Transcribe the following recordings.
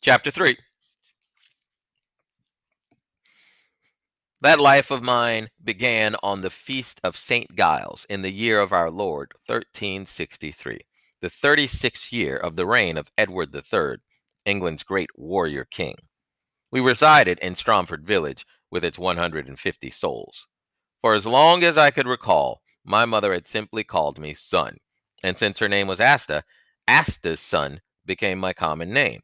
Chapter 3. That life of mine began on the feast of St. Giles in the year of our Lord, 1363, the 36th year of the reign of Edward III, England's great warrior king. We resided in Stromford village with its 150 souls. For as long as I could recall, my mother had simply called me son, and since her name was Asta, Asta's son became my common name.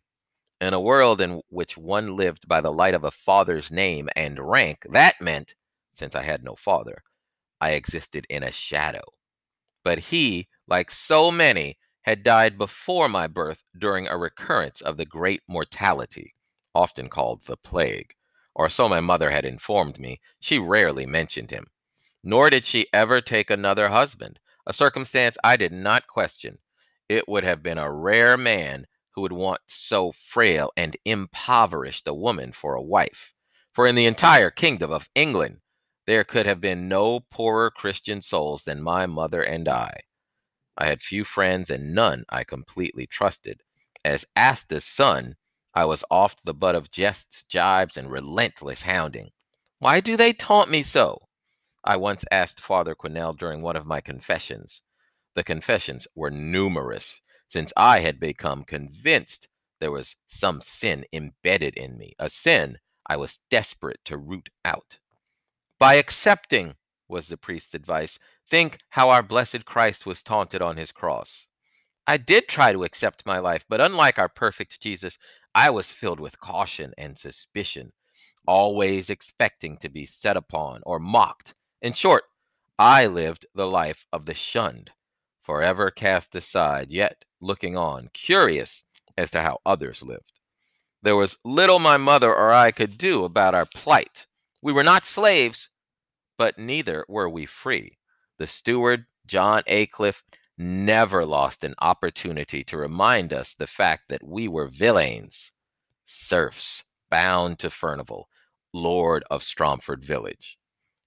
In a world in which one lived by the light of a father's name and rank, that meant, since I had no father, I existed in a shadow. But he, like so many, had died before my birth during a recurrence of the great mortality, often called the plague, or so my mother had informed me. She rarely mentioned him. Nor did she ever take another husband, a circumstance I did not question. It would have been a rare man who would want so frail and impoverished a woman for a wife. For in the entire kingdom of England, there could have been no poorer Christian souls than my mother and I. I had few friends and none I completely trusted. As Asta's son, I was oft the butt of jests, jibes, and relentless hounding. Why do they taunt me so? I once asked Father Quinnell during one of my confessions. The confessions were numerous, since I had become convinced there was some sin embedded in me, a sin I was desperate to root out. By accepting, was the priest's advice, think how our blessed Christ was taunted on his cross. I did try to accept my life, but unlike our perfect Jesus, I was filled with caution and suspicion, always expecting to be set upon or mocked. In short, I lived the life of the shunned, forever cast aside, yet looking on, curious as to how others lived. There was little my mother or I could do about our plight. We were not slaves, but neither were we free. The steward, John Aycliffe, never lost an opportunity to remind us the fact that we were villeins, serfs, bound to Furnival, Lord of Stromford village.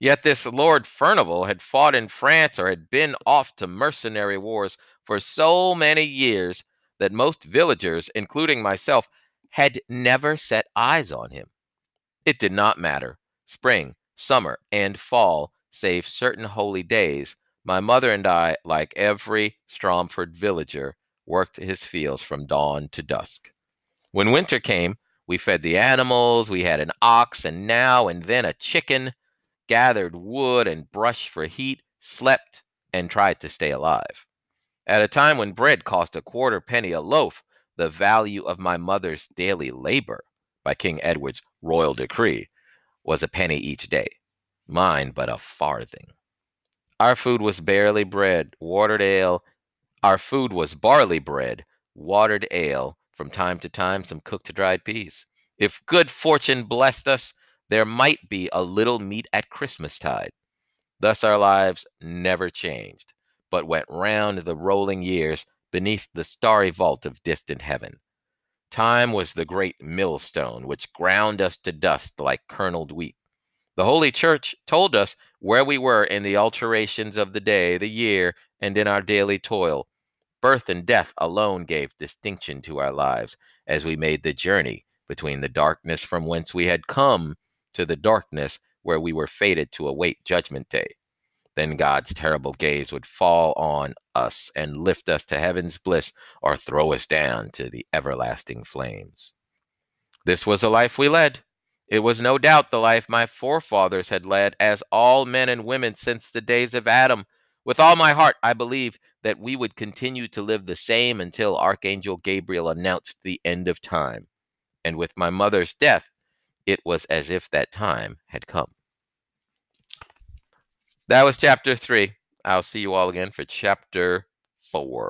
Yet this Lord Furnival had fought in France or had been off to mercenary wars for so many years that most villagers, including myself, had never set eyes on him. It did not matter. Spring, summer, and fall, save certain holy days, my mother and I, like every Stromford villager, worked his fields from dawn to dusk. When winter came, we fed the animals, we had an ox, and now and then a chicken, gathered wood and brush for heat, slept, and tried to stay alive. At a time when bread cost a quarter penny a loaf, the value of my mother's daily labor, by King Edward's royal decree, was a penny each day, mine but a farthing. Our food was barely bread, watered ale. Our food was barley bread, watered ale, from time to time some cooked dried peas. If good fortune blessed us, there might be a little meat at Christmastide. Thus our lives never changed, but went round the rolling years beneath the starry vault of distant heaven. Time was the great millstone which ground us to dust like kerneled wheat. The Holy Church told us where we were in the alterations of the day, the year, and in our daily toil. Birth and death alone gave distinction to our lives as we made the journey between the darkness from whence we had come to the darkness where we were fated to await Judgment Day. Then God's terrible gaze would fall on us and lift us to heaven's bliss or throw us down to the everlasting flames. This was the life we led. It was no doubt the life my forefathers had led, as all men and women since the days of Adam. With all my heart, I believe that we would continue to live the same until Archangel Gabriel announced the end of time. And with my mother's death, it was as if that time had come. That was chapter 3. I'll see you all again for chapter 4.